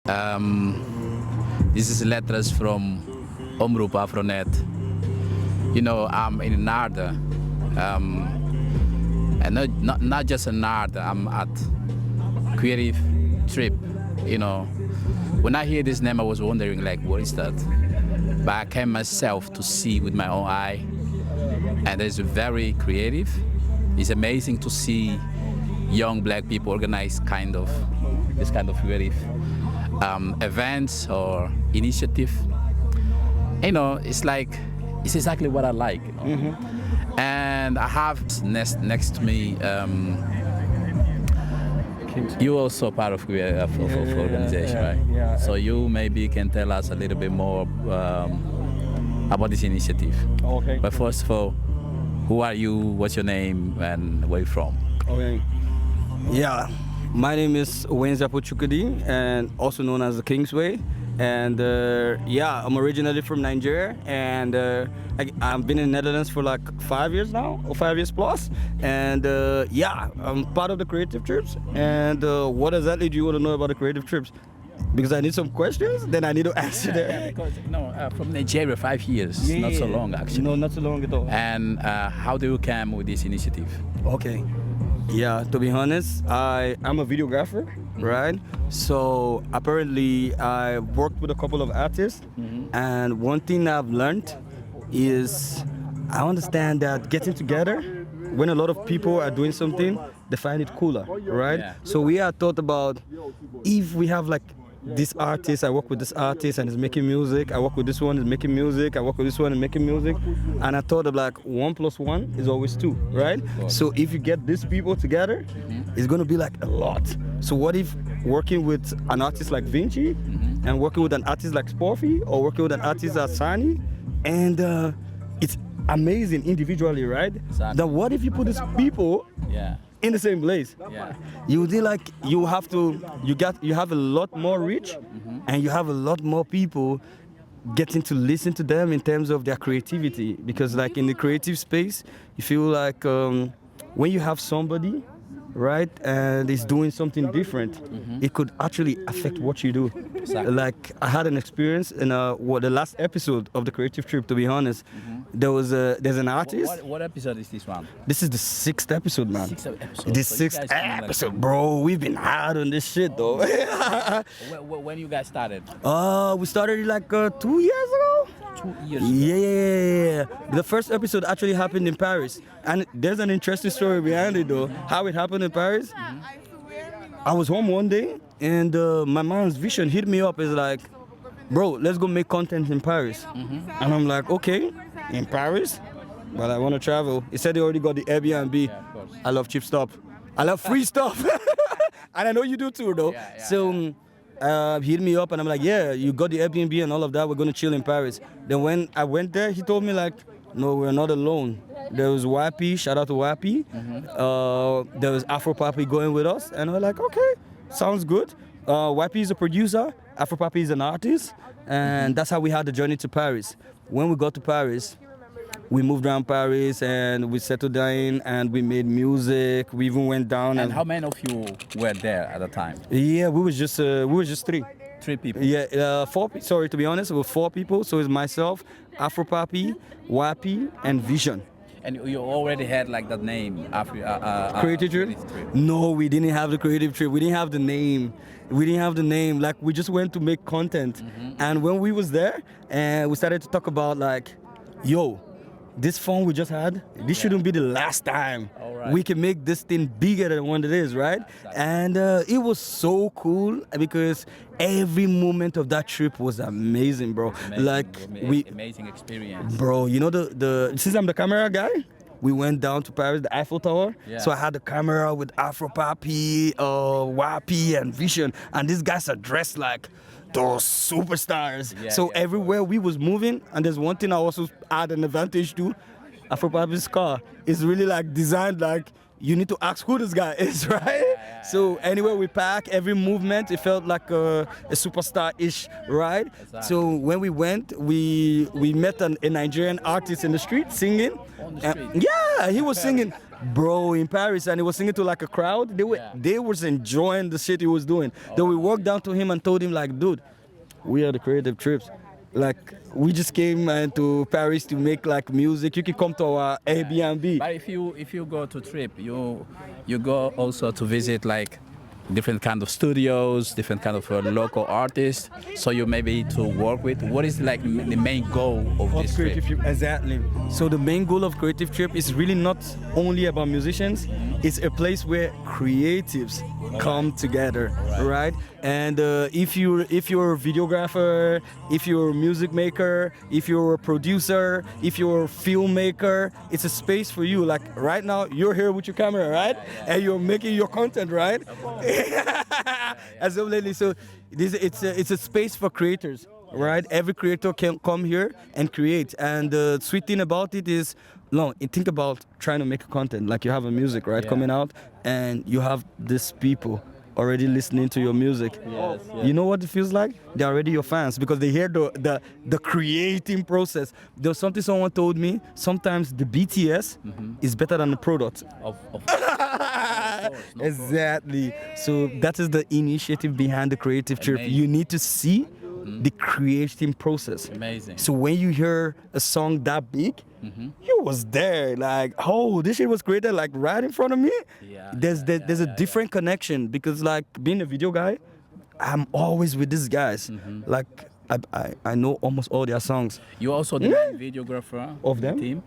This is letters from Omroep AfroNet. You know, I'm in Naarden. And not just in Naarden, I'm at creative trip. You know, when I hear this name, I was wondering, like, what is that? But I came myself to see with my own eye. And it's very creative. It's amazing to see young black people organize this kind of creative events or initiative. You know, it's exactly what I like. You know? Mm-hmm. And I have next to me. You're also part of organization, right? Yeah. So you maybe can tell us a little bit more about this initiative. Okay. But first of all, who are you? What's your name? And where you from? Okay. Yeah, my name is Wenza Pochukudi, and also known as the Kingsway. And I'm originally from Nigeria, and I've been in the Netherlands for like 5 years now, or 5 years plus. And I'm part of the creative trips. And what exactly do you want to know about the creative trips? Because I need some questions, then I need to answer that. From Nigeria, 5 years, not so long actually. No, not so long at all. And how do you come with this initiative? Okay. Yeah, to be honest, I'm a videographer, right? So apparently I worked with a couple of artists, and one thing I've learned is I understand that getting together, when a lot of people are doing something, they find it cooler, right? Yeah. So we are thought about if we have like this artist, I work with this artist and is making music, I work with this one is making music, I work with this one and making music, and I thought of like 1 + 1 is always 2, right? So if you get these people together, it's gonna be like a lot. So what if working with an artist like Vinci and working with an artist like Sporfy or working with an artist like Sani, and it's amazing individually, right? Exactly. Then what if you put these people in the same place? Yeah. You feel like you have a lot more reach, and you have a lot more people getting to listen to them in terms of their creativity. Because like in the creative space, you feel like when you have somebody, right, and is doing something different, it could actually affect what you do. Exactly. Like I had an experience in the last episode of the creative trip, to be honest. There's an artist. What episode is this one? This is the 6th episode, man. Sixth episode. The So you 6th guys came, like, episode, bro. We've been hard on this shit, though. When you guys started? We started like 2 years ago. 2 years ago. Yeah. The first episode actually happened in Paris, and there's an interesting story behind it, though. How it happened in Paris. I was home one day, and my mom's vision hit me up. It's like, bro, let's go make content in Paris. And I'm like, okay, in Paris, but I want to travel. He said he already got the Airbnb. Yeah, of course. I love cheap stuff. I love free stuff. And I know you do too, though. He hit me up, and I'm like, yeah, you got the Airbnb and all of that. We're going to chill in Paris. Then when I went there, he told me like, no, we're not alone. There was YP, shout out to YP. There was Afropapi going with us. And we're like, okay, sounds good. YP is a producer, Afropapi is an artist. And that's how we had the journey to Paris. When we got to Paris, we moved around Paris and we settled down and we made music. We even went down. And how many of you were there at the time? Yeah, we were just 3. 3 people. Yeah, 4. Sorry, to be honest, we were 4 people. So it's myself, Afropapi, YP, and Vision. And you already had like that name, Creative Trip? No, we didn't have the Creative Trip. We didn't have the name. Like we just went to make content. And when we was there, we started to talk about like, yo, this fun we just had, this shouldn't be the last time. Right. We can make this thing bigger than what it is, right? Exactly. And it was so cool because every moment of that trip was amazing, bro. Amazing experience. Bro, you know since I'm the camera guy, we went down to Paris, the Eiffel Tower. Yeah. So I had the camera with Afropapi, YP, and Vision, and these guys are dressed like those superstars. Everywhere we was moving, and there's one thing I also add an advantage to, Afropapi's car is really like designed like you need to ask who this guy is, right? So anywhere we park, every movement, it felt like a superstar-ish, right? Exactly. So when we went, we met a Nigerian artist in the street singing. On the street? Yeah, he was singing. bro, in Paris, and he was singing to like a crowd. They was enjoying the shit he was doing. Then we walked down to him and told him like, dude, we are the Creative Trips. Like, we just came to Paris to make like music. You can come to our Airbnb. But if you go to trip, you go also to visit like different kind of studios, different kind of local artists. So you maybe to work with. What is like the main goal of this trip? Exactly. So the main goal of Creative Trip is really not only about musicians. It's a place where creatives come together, right? And if you're a videographer, if you're a music maker, if you're a producer, if you're a filmmaker, it's a space for you. Like right now, you're here with your camera, right? And you're making your content, right? Absolutely. So it's a space for creators, right? Every creator can come here and create. And the sweet thing about it is, think about trying to make a content. Like you have a music, right, coming out, and you have these people already listening to your music. Yes. You know what it feels like? They're already your fans because they hear the creating process. There's something someone told me. Sometimes the BTS is better than the product. Of Exactly. So that is the initiative behind the Creative Trip. You need to see the creating process. Amazing. So when you hear a song that big, you was there, like, oh, this shit was created like right in front of me. There's a different connection because like being a video guy, I'm always with these guys. Like I know almost all their songs. You also the main videographer of them team?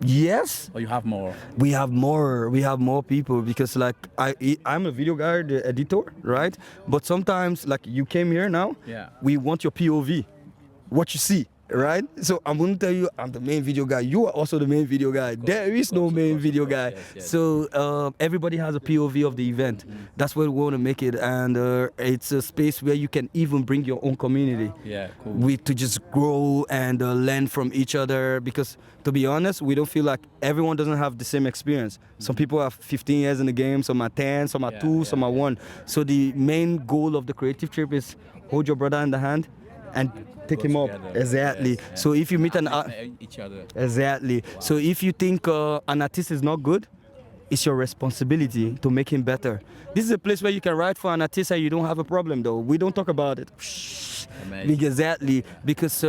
Yes. Or you have more? We have more people because like I'm a video guy, the editor, right? But sometimes like you came here now, we want your POV, what you see. Right? So I'm going to tell you, I'm the main video guy. You are also the main video guy. There is no main video guy. Yes. So everybody has a POV of the event. That's where we want to make it. And it's a space where you can even bring your own community. Yeah, cool. To just grow and learn from each other. Because to be honest, we don't feel like everyone doesn't have the same experience. Some people are 15 years in the game, some are 10, some are 2, some are 1. So the main goal of the Creative Trip is hold your brother in the hand and take him up. Exactly. Yes. So if you meet each other. Exactly. Wow. So if you think an artist is not good, it's your responsibility to make him better. This is a place where you can write for an artist and you don't have a problem though. We don't talk about it. Exactly. Because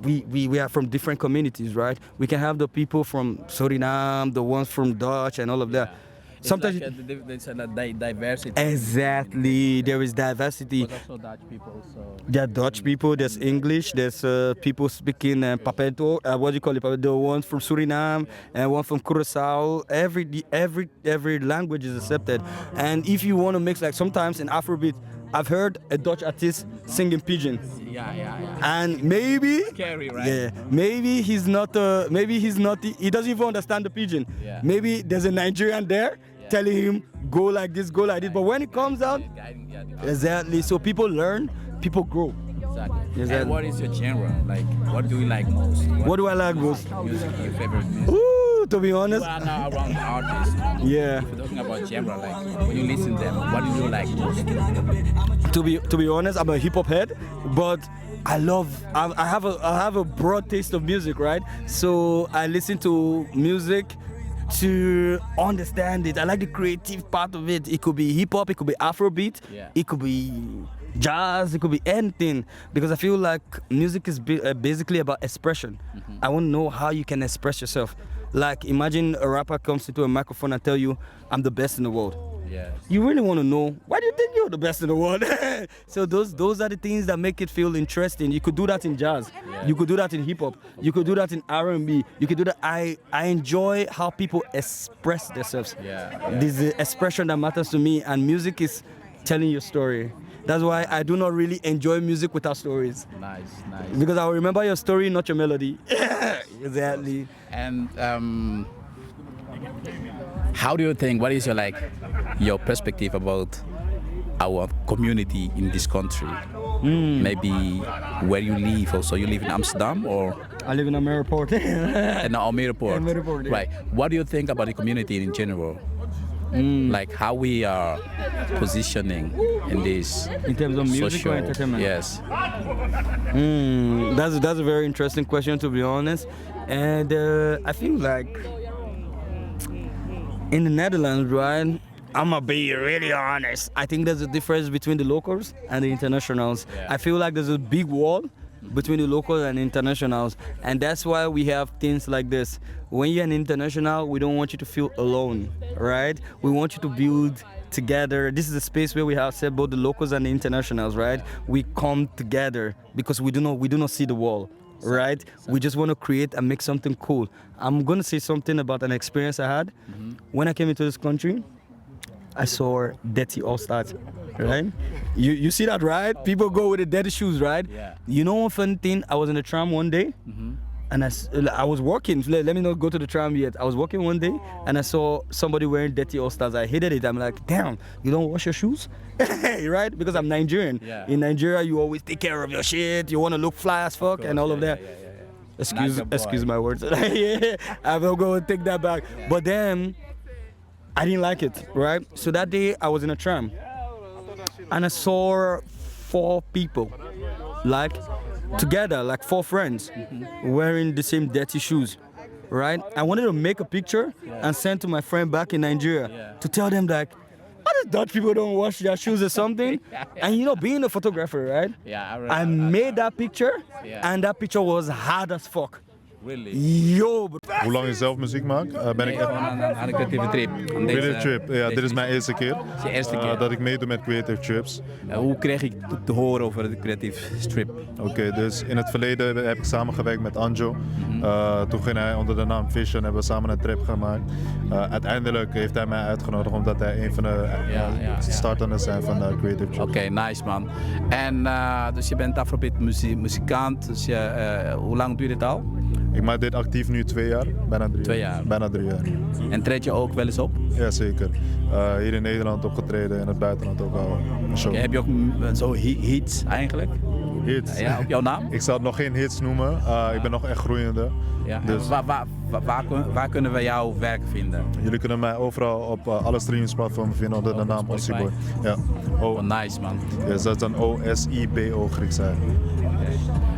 we are from different communities, right? We can have the people from Suriname, the ones from Dutch and all of that. Sometimes there's a diversity. Exactly, there is diversity. But also Dutch people. So there are Dutch people. There's English. There's people speaking Papeto. What do you call it? The ones from Suriname and one from Curaçao. Every language is accepted. And if you want to mix, like sometimes in Afrobeat, I've heard a Dutch artist singing pidgin. Yeah. And maybe scary, right? Yeah. Maybe he's not. He doesn't even understand the pidgin. Yeah. Maybe there's a Nigerian there telling him go like this, go like this. But when it comes out, exactly. So people learn, people grow. Exactly. And what is your genre? Like, what do you like most? What do I like most? Music, your favorite music? Ooh, to be honest. You are now around the artists. Yeah. If you're talking about genre, like when you listen to them, what do you like most? To be honest, I'm a hip hop head, but I have a broad taste of music, right? So I listen to music to understand it. I like the creative part of it. It could be hip hop, it could be Afrobeat, it could be jazz, it could be anything, because I feel like music is basically about expression. I want to know how you can express yourself. Like imagine a rapper comes into a microphone and tell you, I'm the best in the world. Yes. You really want to know, why do you think you're the best in the world? So those are the things that make it feel interesting. You could do that in jazz. You could do that in hip hop. You could do that in R&B. You could do that. I enjoy how people express themselves. This is the expression that matters to me, and music is telling your story. That's why I do not really enjoy music without stories. Nice. Because I will remember your story, not your melody. Exactly. And how do you think? What is your perspective about our community in this country? Maybe where you live. Also, you live in Amsterdam, or I live in Ameerpoort. In Ameerpoort. Yeah. Right. What do you think about the community in general? Like how we are positioning in this in terms of music social, or entertainment? Yes. That's a very interesting question, to be honest. And I feel like in the Netherlands, right? I'm gonna be really honest. I think there's a difference between the locals and the internationals. Yeah. I feel like there's a big wall between the locals and internationals, and that's why we have things like this. When you're an international, we don't want you to feel alone, right? We want you to build together. This is a space where we have said both the locals and the internationals, right? We come together because we do not see the wall. Right? We just want to create and make something cool. I'm going to say something about an experience I had. When I came into this country, I saw dirty all-stars, right? You see that, right? People go with the dirty shoes, right? Yeah. You know one fun thing? I was in the tram one day, and I was walking. Let me not go to the tram yet. I was walking one day, and I saw somebody wearing dirty all-stars. I hated it. I'm like, damn, you don't wash your shoes? Right? Because I'm Nigerian. Yeah. In Nigeria, you always take care of your shit. You want to look fly as fuck and all of that. Excuse my words. Yeah, I will go and take that back. Yeah. But then, I didn't like it, right? So that day, I was in a tram, and I saw 4 people, like, together, like 4 friends, wearing the same dirty shoes, right? I wanted to make a picture and send to my friend back in Nigeria to tell them, like, other Dutch people don't wash their shoes or something. And you know, being a photographer, right? Yeah, I made that picture, and that picture was hard as fuck. Really? Yo, bro. Hoe lang je zelf muziek maakt? Ben ik echt... aan een creatieve trip. Creative trip, ja, dit is mijn eerste keer. Het is je eerste keer. Dat ik meedoe met creative trips. Hoe kreeg ik te horen over de creatieve trip? Oké, dus in het verleden heb ik samengewerkt met Anjo. Toen ging hij onder de naam Vision, hebben we samen een trip gemaakt. Uiteindelijk heeft hij mij uitgenodigd omdat hij een van de starters zijn van de creative trip. Oké, nice man. En dus je bent Afrobeat muzikant, dus hoe lang duurt dit al? Ik maak dit actief nu 2 jaar, bijna 3 jaar. 2 jaar. Bijna 3 jaar. En treed je ook wel eens op? Jazeker. Hier in Nederland opgetreden, in het buitenland ook al een show. Okay, heb je ook zo hits eigenlijk? Hits? Ja, op jouw naam? Ik zal het nog geen hits noemen, ik ben nog echt groeiende. Ja. Dus Waar kunnen we jouw werk vinden? jullie kunnen mij overal op alle streamingsplatformen vinden onder de naam Ossiboy. Ja. Oh, nice man. Yes, dat is dan O-S-I-B-O Grieks eigenlijk.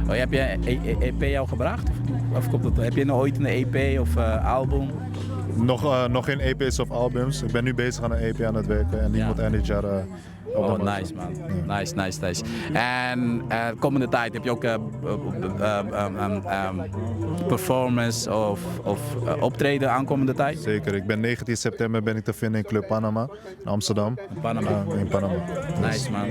Oh, heb je een EP al gebracht? Of komt het, heb je nog ooit een EP of album? Nog geen EP's of albums. Ik ben nu bezig aan een EP aan het werken en die moet eind dit jaar Oh, nice man. Ja. Nice. En komende tijd heb je ook performance of optreden aankomende tijd? Zeker. Ik ben 19 september ben ik te vinden in Club Panama in Amsterdam. In Panama. Nice man.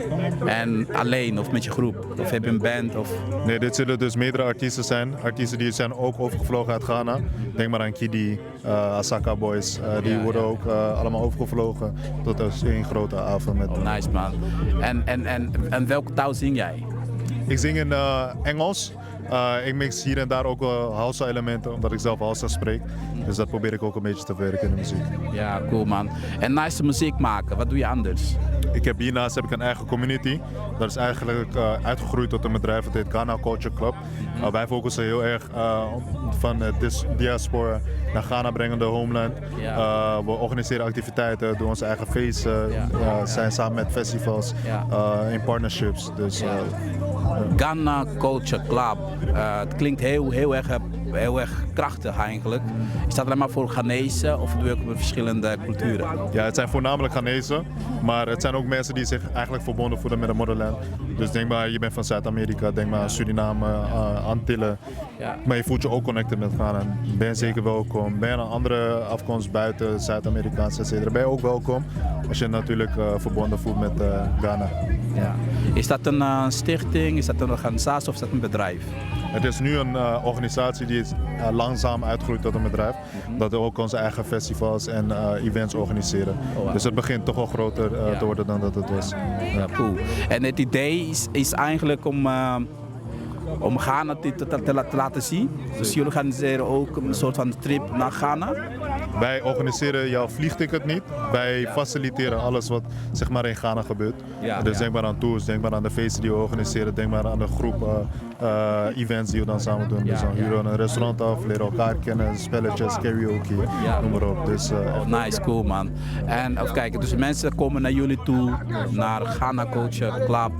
En alleen of met je groep? Of heb je een band? Of... Nee, dit zullen dus meerdere artiesten zijn. Artiesten die zijn ook overgevlogen uit Ghana. Denk maar aan Kidi, Asaka Boys. Die worden ook allemaal overgevlogen tot een grote avond met... Nice man. En welke taal zing jij? Ik zing in Engels. Ik mix hier en daar ook wel Hausa-elementen, omdat ik zelf Hausa spreek. Dus dat probeer ik ook een beetje te werken in de muziek. Ja, cool man. En nice muziek maken, wat doe je anders? Hiernaast heb ik een eigen community. Dat is eigenlijk uitgegroeid tot een bedrijf, het heet Ghana Culture Club. Wij focussen heel erg van de diaspora naar Ghana brengen, de homeland. We organiseren activiteiten, doen onze eigen feesten, zijn samen met festivals, in partnerships. Dus, Ghana Culture Club, het klinkt heel erg krachtig eigenlijk. Is dat alleen maar voor Ghanese of doe je ook met verschillende culturen? Ja, het zijn voornamelijk Ghanese, maar het zijn ook mensen die zich eigenlijk verbonden voelen met het motherland. Dus denk maar, je bent van Zuid-Amerika, denk maar aan Suriname, Antillen. Ja. Maar je voelt je ook connected met Ghana. Ben je zeker welkom. Ben je een andere afkomst buiten Zuid-Amerikaans, etc. Ben je ook welkom als je je natuurlijk verbonden voelt met Ghana. Ja. Is dat een stichting, is dat een organisatie of is dat een bedrijf? Het is nu een organisatie die is langzaam uitgroeit tot een bedrijf. Dat we ook onze eigen festivals en events organiseren. Oh, wow. Dus het begint toch wel groter te worden dan dat het was. Ja, cool. En het idee is eigenlijk om Ghana te laten zien. Dus jullie organiseren ook een soort van trip naar Ghana? Wij organiseren jouw vliegticket niet. Wij faciliteren alles wat zeg maar in Ghana gebeurt. Dus denk maar aan tours, denk maar aan de feesten die we organiseren, denk maar aan de groep events die we dan samen doen. Dus dan huren we een restaurant af, leren elkaar kennen, spelletjes, karaoke, noem maar op. Dus, nice, cool man. En even kijken, dus mensen komen naar jullie toe, naar Ghana Culture Club,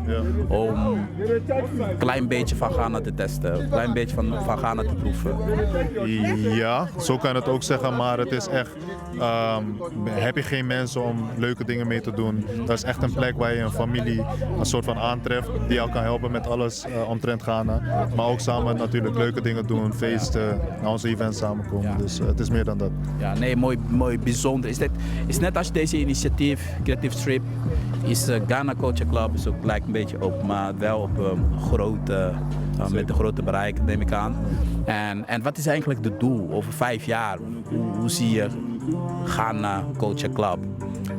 om een klein beetje van Ghana te testen, een klein beetje van Ghana te proeven. Ja, zo kan je het ook zeggen, maar het is is echt, heb je geen mensen om leuke dingen mee te doen. Dat is echt een plek waar je een familie een soort van aantreft die jou kan helpen met alles omtrent Ghana. Maar ook samen natuurlijk leuke dingen doen, feesten, naar onze events samenkomen. Dus het is meer dan dat. Ja, nee, mooi, bijzonder. Is net als deze initiatief, Creative Trip, is Ghana Culture Club is ook lijkt een beetje op, maar wel op grote, met een grote bereik, neem ik aan. En wat is eigenlijk het doel over 5 jaar? Hoe zie je Ghana Culture Club?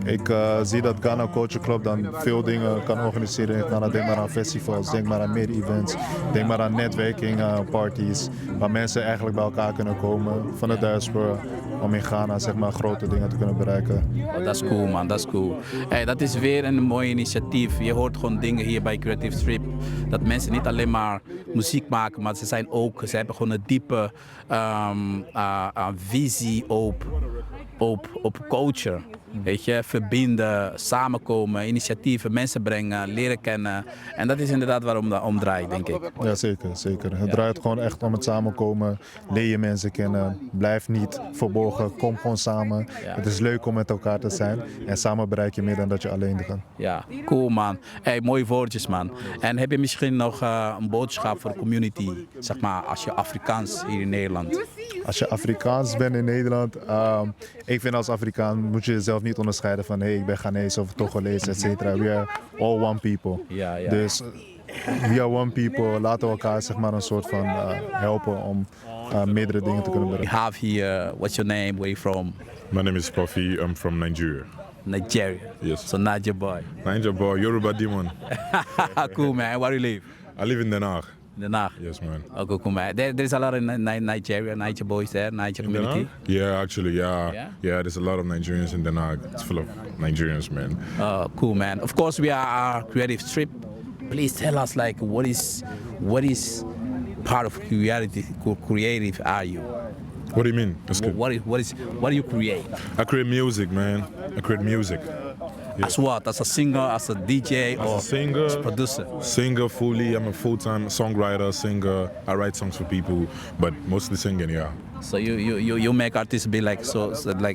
Ik zie dat Ghana Culture Club dan veel dingen kan organiseren in Ghana. Denk maar aan festivals, denk maar aan meer events, denk maar aan netwerking parties, waar mensen eigenlijk bij elkaar kunnen komen van de diaspora om in Ghana zeg maar grote dingen te kunnen bereiken. Oh, dat is cool man, dat is cool. Hey, dat is weer een mooi initiatief. Je hoort gewoon dingen hier bij Creative Trip, dat mensen niet alleen maar muziek maken, maar ze hebben gewoon een diepe visie op culture. Weet je, verbinden, samenkomen, initiatieven, mensen brengen, leren kennen. En dat is inderdaad waarom dat omdraait, denk ik. Ja, zeker. Het draait gewoon echt om het samenkomen. Leer je mensen kennen. Blijf niet verborgen. Kom gewoon samen. Ja. Het is leuk om met elkaar te zijn. En samen bereik je meer dan dat je alleen gaat. Ja, cool man. Hey, mooie woordjes man. En heb je misschien nog een boodschap voor de community? Zeg maar, als je Afrikaans hier in Nederland. Als je Afrikaans bent in Nederland, ik vind als Afrikaan moet je jezelf niet onderscheiden van hey, ik ben Ghanese of Togolese, et cetera. We are all one people. Ja. Dus we are one people. Laten we elkaar zeg maar een soort van helpen om meerdere dingen te kunnen bereiken. We have here, what's your name, where you from? My name is Puffy, I'm from Nigeria. Nigeria? Yes. So Niger boy? Niger boy, Yoruba demon. Cool man, where do you live? I live in Den Haag. Den Haag? Yes man. Okay, cool man. There's a lot of Nigeria, Niger boys there, Niger community? Yeah, actually, yeah. There's a lot of Nigerians in Den Haag. It's full of Nigerians, man. Cool man. Of course we are our creative trip. Please tell us like what is part of creative are you? What do you mean? That's good. What do you create? I create music, man. I create music. Yeah. As what? As a singer, as a DJ, as or a singer, as a producer? Singer fully. I'm a full-time songwriter, singer. I write songs for people, but mostly singing, yeah. So you make artists be like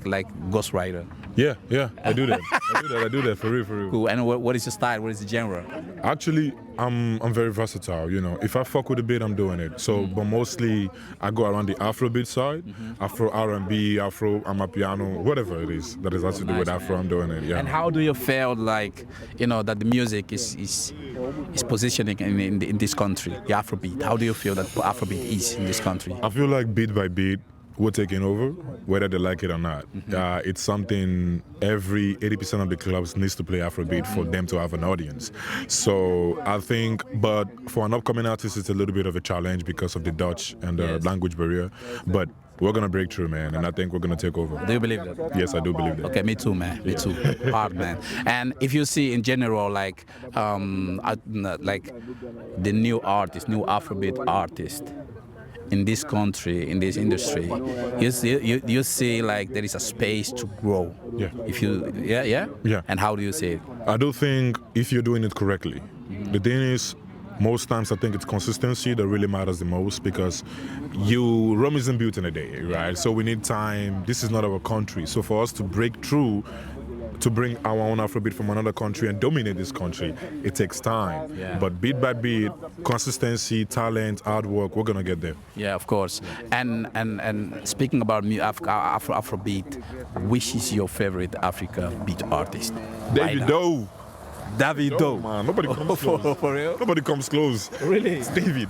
like ghostwriter? Yeah, I do that. I do that for real. Cool. And what is your style? What is the genre? Actually, I'm very versatile. You know, if I fuck with a beat, I'm doing it. So, but mostly I go around the Afrobeat side, Afro R&B, Afro Amapiano, whatever it is that has to do with Afro. I'm doing it. Yeah. And how do you feel like that the music is positioning in this country, the Afrobeat? How do you feel that Afrobeat is in this country? I feel like beat by beat, we're taking over, whether they like it or not. It's something every 80% of the clubs needs to play Afrobeat for them to have an audience. So I think, but for an upcoming artist, it's a little bit of a challenge because of the Dutch and the language barrier. But we're gonna break through, man, and I think we're gonna take over. Do you believe that? Yes, I do believe that. Okay, me too, man. Me too. Hard, man. And if you see in general, like the new artist, new Afrobeat artist in this country, in this industry, you see like there is a space to grow. Yeah. Yeah. And how do you see it? I do think if you're doing it correctly, the thing is, most times I think it's consistency that really matters the most because Rome isn't built in a day, right? So we need time. This is not our country. So for us to break through, to bring our own Afrobeat from another country and dominate this country, it takes time. Yeah. But beat by beat, consistency, talent, hard work, we're gonna get there. Yeah, of course. And speaking about Afrobeat, which is your favorite Africa beat artist? Davido. Davido. Man, nobody comes close. For real? Nobody comes close. Really? It's David.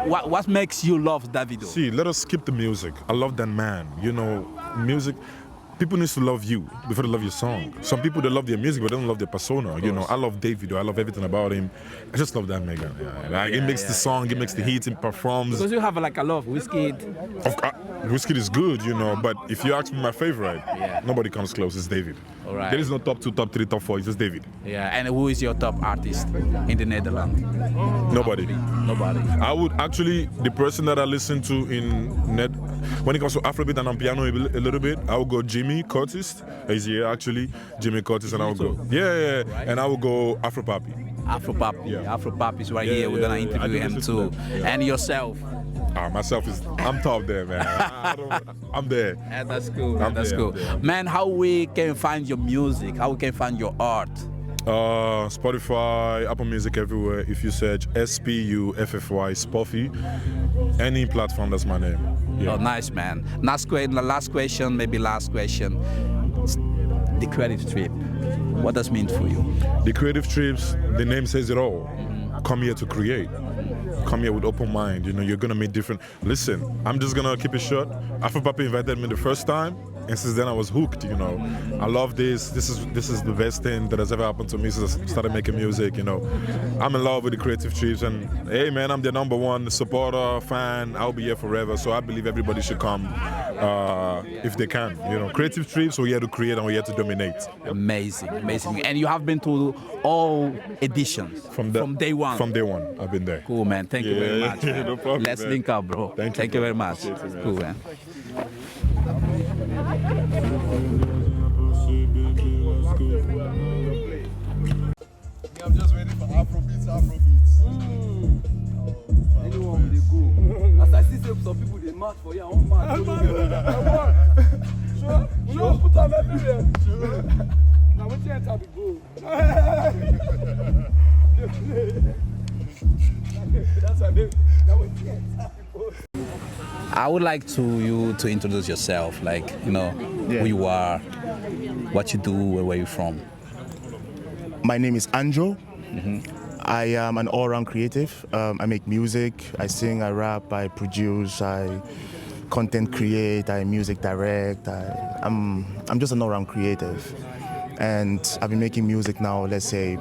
What makes you love Davido? See, let us skip the music. I love that man. You know, music. People need to love you before they love your song. Some people, they love their music, but they don't love their persona. You know, I love Davido. I love everything about him. I just love that nigga. Yeah. Like, it makes the song, it makes the hits, it performs. Because you have like a lot of whiskey. Whiskey is good, you know, but if you ask me my favorite, nobody comes close. It's David. All right. There is no top 2, top 3, top 4. It's just David. Yeah, and who is your top artist in the Netherlands? Nobody. Nobody. I would actually, the person that I listen to when it comes to Afrobeat and piano a little bit, I would go Jimmy Curtis. He's here actually, Jimmy Curtis, and I would go. Yeah. And I would go Afropapi. Afropapi. Yeah. Afropapi is right here. We're gonna interview him too. And yourself? Myself I'm top there, man. I'm there. Yeah, that's cool. Man. I'm That's there, cool. I'm there. Man, how we can find your music? How we can find your art? Spotify, Apple Music, everywhere. If you search SPUFFY, Spoffy, any platform, that's my name. Yeah. Oh, nice, man. Last question, maybe last question. The creative trip. What does it mean for you? The creative trips, the name says it all. Come here to create. Come here with open mind. You know, you're gonna meet different. Listen, I'm just gonna keep it short. Afro invited me the first time, and since then I was hooked. You know, I love this. This is the best thing that has ever happened to me since I started making music. You know, I'm in love with the creative trips, and hey, man, I'm the #1 supporter, fan. I'll be here forever. So I believe everybody should come if they can. You know, creative trips. We're here to create and we're here to dominate. Amazing, amazing. And you have been to all editions from day one. From day one, I've been there. Cool, man. Thank you very much. Man. No problem, Let's man. link up, bro. Thank you you very much. Appreciate it, man. Cool, man. I'm just waiting for Afrobeats. Anyone they go. As I see some people they march for you, I want march. Sure, put on everywhere. Now what you enter the go? That's a name. Now what you enter the go? I would like you to introduce yourself, like, you know, who you are, what you do, where you're from. My name is Anjo. I am an all-round creative. I make music, I sing, I rap, I produce, I content create, I music direct. I'm just an all-round creative. And I've been making music now, let's say,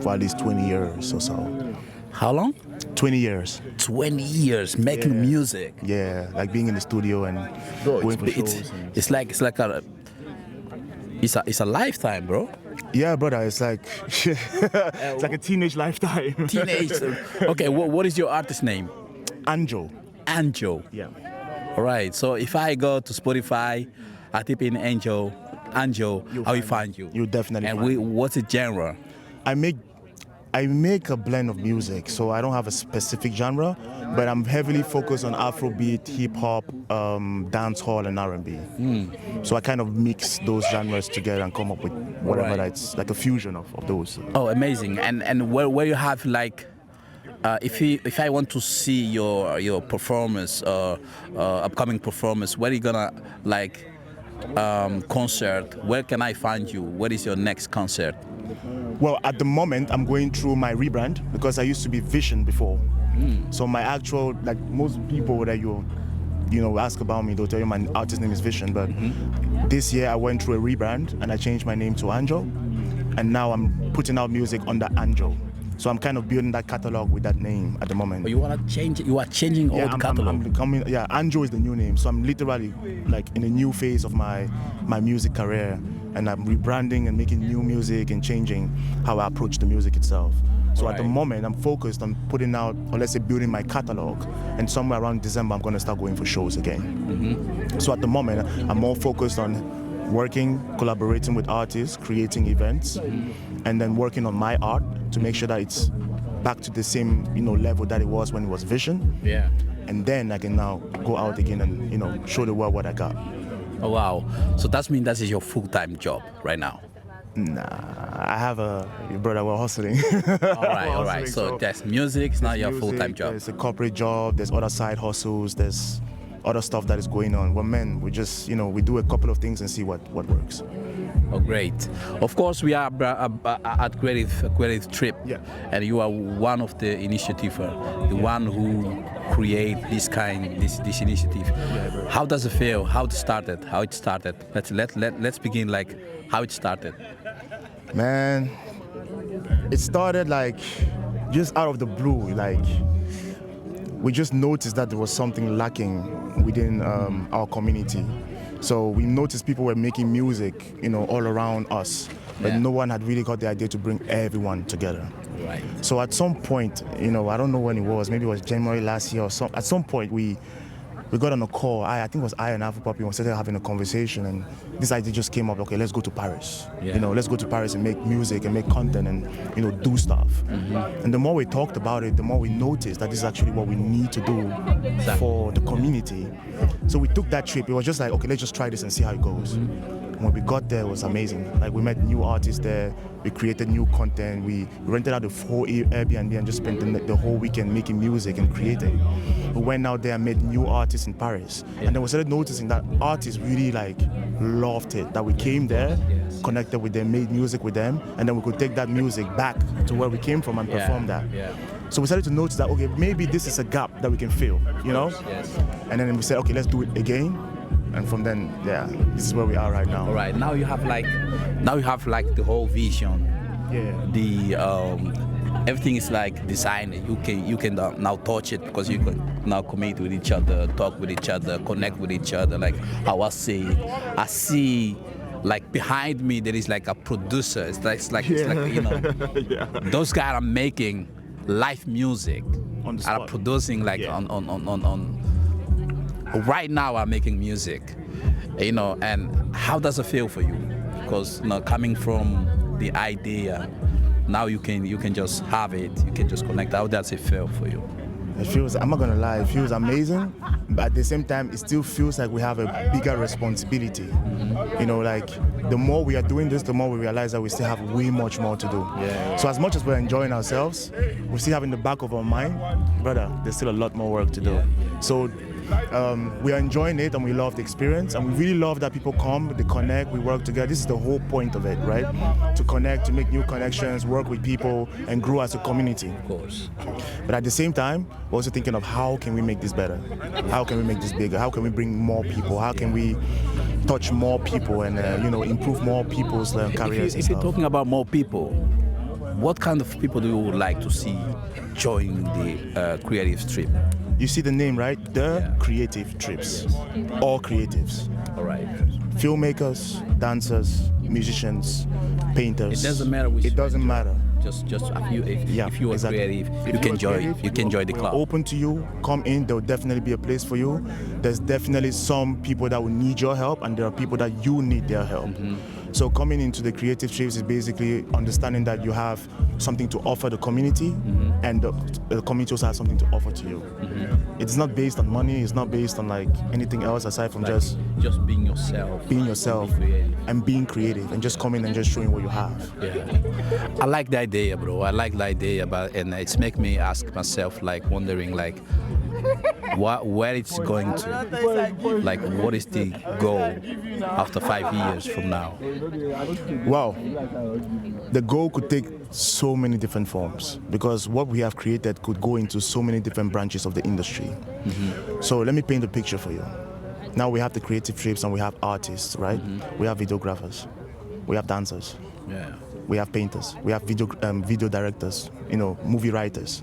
for at least 20 years or so. How long? 20 years. 20 years making music. Yeah, like being in the studio and going for shows. It's a lifetime, bro. Yeah, brother, it's like it's like a teenage lifetime. Teenage. Okay, what is your artist name? Anjo. Anjo. Yeah. All right. So if I go to Spotify, I type in Anjo, how will find you? You'll definitely and find me. what's the genre? I make a blend of music, so I don't have a specific genre, but I'm heavily focused on Afrobeat, hip hop, dancehall, and R&B. So I kind of mix those genres together and come up with whatever that's like a fusion of those. Oh, amazing! And where you have like, if I want to see your performance, upcoming performance, where are you gonna like concert? Where can I find you? What is your next concert? Well, at the moment, I'm going through my rebrand because I used to be Vision before. So my actual, like most people that you ask about me, they'll tell you my artist name is Vision. But this year I went through a rebrand and I changed my name to Anjo. And now I'm putting out music under Anjo. So I'm kind of building that catalog with that name at the moment. But you want to change it? You are changing all the catalog? I'm becoming, Anjo is the new name. So I'm literally like in a new phase of my music career. And I'm rebranding and making new music and changing how I approach the music itself. So at the moment, I'm focused on putting out, or let's say building my catalog. And somewhere around December, I'm going to start going for shows again. So at the moment, I'm more focused on working, collaborating with artists, creating events, and then working on my art to make sure that it's back to the same level that it was when it was Vision. Yeah. And then I can now go out again and show the world what I got. Oh, wow. So that means that is your full-time job right now? Nah, I have a brother, we're hustling. All right. So that's music, it's not your full-time job. There's a corporate job, there's other side hustles, there's other stuff that is going on. We're men, we just, we do a couple of things and see what works. Oh, great. Of course, we are at Creative Trip, and you are one of the initiative, the one who create this initiative. How does it feel? How it started? Let's begin like how it started. Man, it started like just out of the blue. Like we just noticed that there was something lacking within our community. So we noticed people were making music, all around us, but no one had really got the idea to bring everyone together. Right. So at some point, I don't know when it was, maybe it was January last year or so. At some point, we we got on a call. I think it was I and Afropuppy. We started having a conversation, and this idea just came up. Okay, let's go to Paris. Yeah. You know, let's go to Paris and make music and make content and, you know, do stuff. And the more we talked about it, the more we noticed that this is actually what we need to do for the community. So we took that trip. It was just like, okay, let's just try this and see how it goes. When we got there, it was amazing. Like, we met new artists there. We created new content. We rented out the whole Airbnb and just spent the whole weekend making music and creating. We went out there and met new artists in Paris. And then we started noticing that artists really like loved it. That we came there, connected with them, made music with them, and then we could take that music back to where we came from and perform that. So we started to notice that, okay, maybe this is a gap that we can fill, you know? And then we said, okay, let's do it again. And from then, yeah, this is where we are right now. All right, now you have like the whole vision. Yeah. The everything is like designed. You can now touch it because you can now commute with each other, talk with each other, connect with each other. Like how I see like behind me there is like a producer. It's like you know, those guys are making live music, On the spot. are producing like on. Right now I'm making music, you know, and how does it feel for you? Because, you know, coming from the idea, now you can just have it, you can just connect. How does it feel for you? It feels, I'm not gonna lie, it feels amazing, but at the same time, it still feels like we have a bigger responsibility. You know, like, the more we are doing this, the more we realize that we still have way much more to do. So as much as we're enjoying ourselves, we still have in the back of our mind, brother, there's still a lot more work to do. So we are enjoying it and we love the experience, and we really love that people come, they connect, we work together. This is the whole point of it, right? To connect, to make new connections, work with people, and grow as a community. Of course. But at the same time, we're also thinking of how can we make this better? How can we make this bigger? How can we bring more people? How can we touch more people and you know, improve more people's careers? If you're talking about more people, what kind of people do you would like to see join the creative trip? You see the name, right? The Creative Trips. All creatives. All right. Filmmakers, dancers, musicians, painters. It doesn't matter which. It doesn't matter. Just if you are exactly. creative, If you can are join. creative, You can join the we're club. Open to you. Come in. There will definitely be a place for you. There's definitely some people that will need your help, and there are people that you need their help. So coming into the creative trips is basically understanding that you have something to offer the community, and the community also has something to offer to you. It's not based on money. It's not based on like anything else aside from just being yourself. being yourself and being creative and just coming and just showing what you have. Yeah. I like the idea, bro. I like the idea about, and it's make me ask myself, like, wondering, like, where it's going to, like, what is the goal after 5 years from now? Wow. The goal could take so many different forms because what we have created could go into so many different branches of the industry. So let me paint a picture for you. Now we have the creative trips and we have artists, right? We have videographers, we have dancers, we have painters, we have video directors, you know, movie writers.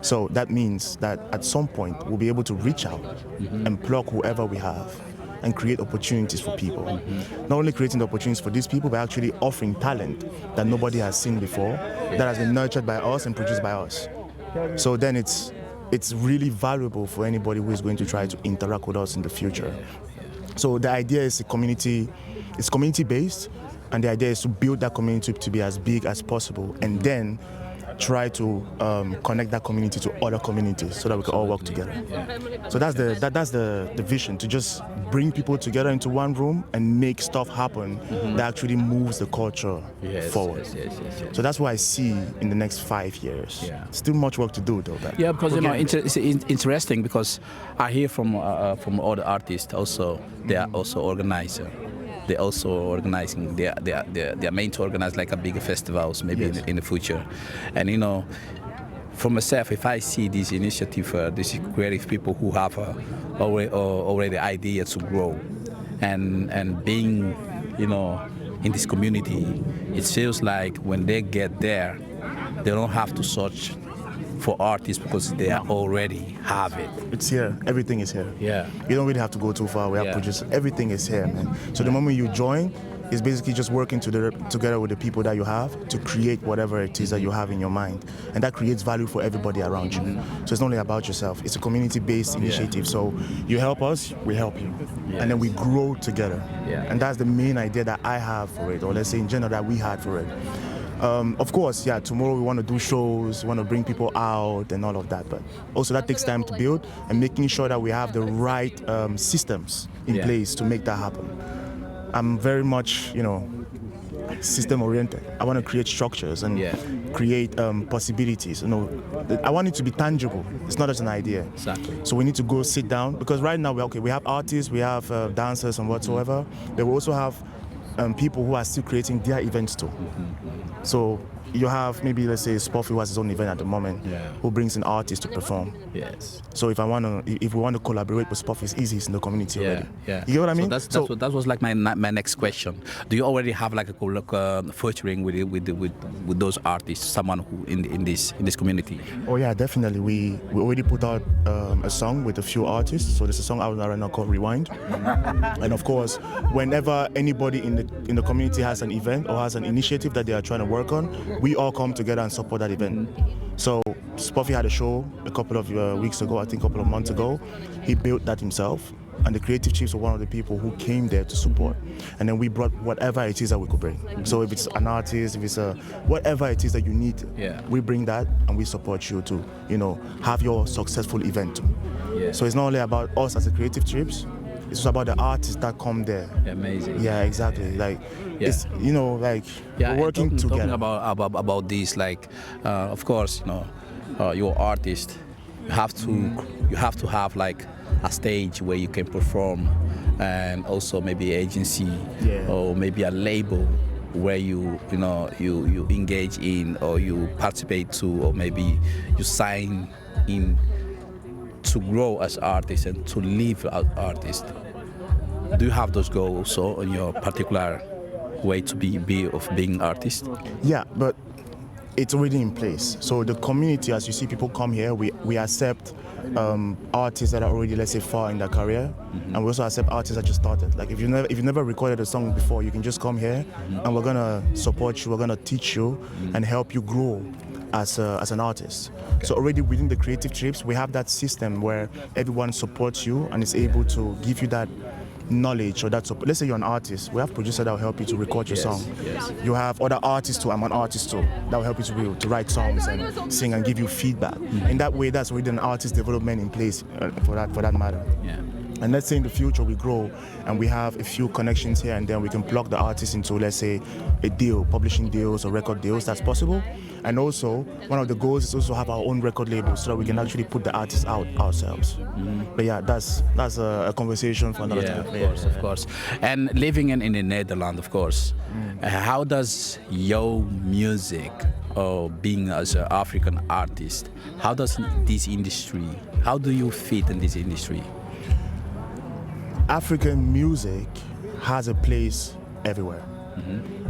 So that means that at some point we'll be able to reach out and plug whoever we have and create opportunities for people. Not only creating the opportunities for these people, but actually offering talent that nobody has seen before, that has been nurtured by us and produced by us. So then it's really valuable for anybody who is going to try to interact with us in the future. So the idea is it's community-based, and the idea is to build that community to be as big as possible, and then try to connect that community to other communities so that we can all work together. So that's the vision, to just bring people together into one room and make stuff happen that actually moves the culture forward. So that's what I see in the next 5 years. Still much work to do though. Yeah, because you know, it's interesting because I hear from other artists also, they are also organizers. They're also organizing. They are meant to organize like a bigger festivals maybe in the future. And you know, for myself, if I see this initiative, these creative people who have already idea to grow, and being, you know, in this community, it feels like when they get there, they don't have to search for artists because they already have it. It's here. Everything is here. Yeah. You don't really have to go too far. We have producers. Everything is here, man. So the moment you join, is basically just working together with the people that you have to create whatever it is that you have in your mind. And that creates value for everybody around you. So it's not only about yourself. It's a community-based initiative. So you help us, we help you. And then we grow together. And that's the main idea that I have for it, or let's say in general that we had for it. Of course, tomorrow we want to do shows, we want to bring people out and all of that, but also that takes time to build and making sure that we have the right systems in place to make that happen. I'm very much, system oriented. I want to create structures and create possibilities. I want it to be tangible. It's not just an idea. Exactly. So we need to go sit down, because right now we have artists, we have dancers and whatsoever. But we also have people who are still creating their events too. So you have maybe, let's say, Spoffy, who has his own event at the moment, who brings in artists to perform. Yes. So if we want to collaborate with Spoffy, it's easy. It's in the community already. Yeah. You get what I mean? So that was like my next question. Do you already have like a featuring with those artists, someone who in this community? Oh yeah, definitely. We already put out a song with a few artists. So there's a song out right now called Rewind. And of course, whenever anybody in the community has an event or has an initiative that they are trying to work on, we all come together and support that event. So Spoffy had a show a couple of weeks ago, I think a couple of months ago. He built that himself, and the Creative Chiefs were one of the people who came there to support. And then we brought whatever it is that we could bring. So if it's an artist, if it's whatever it is that you need, we bring that and we support you to, have your successful event. So it's not only about us as a Creative Chiefs, it's just about the artists that come there. Amazing. Yeah, exactly. It's we're working together. Talking about this, of course, you're artist. You have to have like a stage where you can perform, and also maybe agency or maybe a label where you engage in, or you participate to, or maybe you sign in to grow as artists and to live as artists. Do you have those goals also in your particular way to be being artist? Yeah, but it's already in place. So the community, as you see people come here, we accept artists that are already, let's say, far in their career, and we also accept artists that just started. Like if you've never recorded a song before, you can just come here, and we're gonna support you, we're gonna teach you, and help you grow as an artist. So already within the Creative Trips, we have that system where everyone supports you and is able to give you that knowledge or that support. Let's say you're an artist, we have producers that will help you to record your song. You have other artists too, I'm an artist too, that will help you to write songs and sing and give you feedback. In that way, that's already an artist development in place for that matter. And let's say in the future we grow and we have a few connections here and then, we can plug the artists into, let's say, a deal, publishing deals or record deals. That's possible. And also, one of the goals is also have our own record label so that we can actually put the artists out ourselves. But yeah, that's a conversation for another time. Of course. And living in the Netherlands, of course, how does your music, or being as an African artist, how do you fit in this industry? African music has a place everywhere.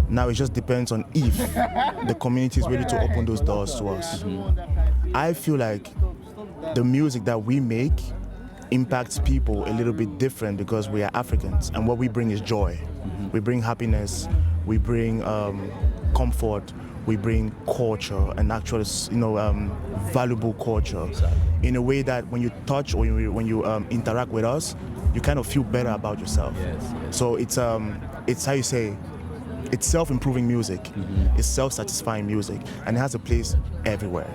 Now it just depends on if the community is ready to open those doors to us. I feel like the music that we make impacts people a little bit different because we are Africans, and what we bring is joy. We bring happiness, we bring comfort, we bring culture, and actual, valuable culture, in a way that when you touch or when you interact with us, you kind of feel better about yourself. So it's how you say, it's self-improving music, it's self-satisfying music, and it has a place everywhere.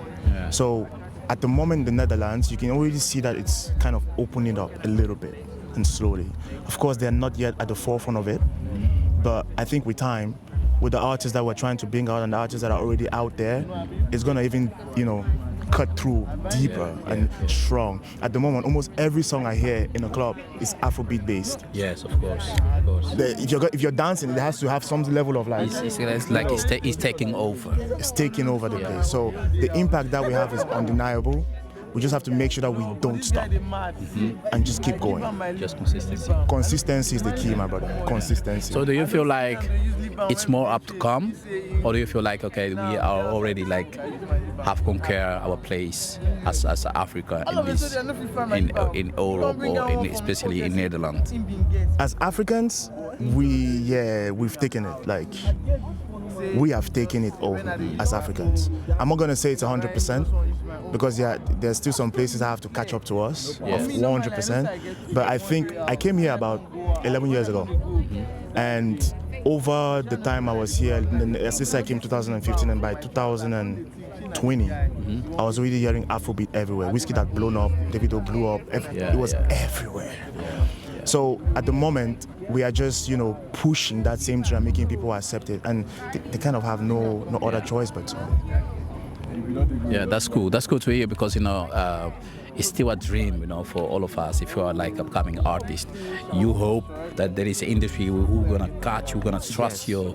So at the moment in the Netherlands, you can already see that it's kind of opening up a little bit and slowly. Of course, they're not yet at the forefront of it, but I think with time, with the artists that we're trying to bring out and the artists that are already out there, it's gonna even, cut through deeper and strong. At the moment, almost every song I hear in a club is Afrobeat based. Yes, of course. If you're dancing, it has to have some level of It's taking over. It's taking over the place. So the impact that we have is undeniable. We just have to make sure that we don't stop and just keep going. Just consistency. Consistency is the key, my brother. Consistency. So do you feel like it's more up to come, or do you feel like, okay, we are already have conquered our place as Africa in Europe, or especially in Netherlands? As Africans, we've taken it. Like, we have taken it over as Africans. I'm not gonna say it's 100%, because there's still some places that have to catch up to us of 100%. But I think I came here about 11 years ago, and over the time I was here, since I came 2015, and by 2020, I was already hearing Afrobeat everywhere. Whiskey had blown up, Davido blew up, it was everywhere. So at the moment, we are just, pushing that same trend, making people accept it, and they kind of have no other choice but to. Yeah, that's cool. That's cool to hear, because it's still a dream, for all of us. If you are like upcoming artist, you hope that there is an industry who's gonna catch, who's gonna trust your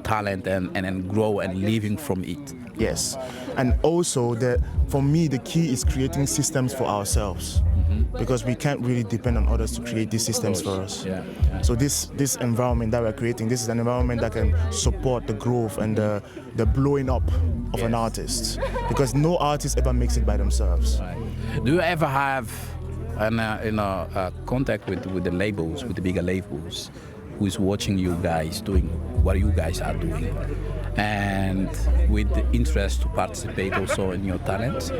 talent and grow and living from it. Yes, and also for me the key is creating systems for ourselves, because we can't really depend on others to create these systems for us. Yeah. So this environment that we're creating, this is an environment that can support the growth and the blowing up of an artist, because no artist ever makes it by themselves. Right. Do you ever have contact with the labels, with the bigger labels, who is watching you guys doing what you guys are doing, and with the interest to participate also in your talent?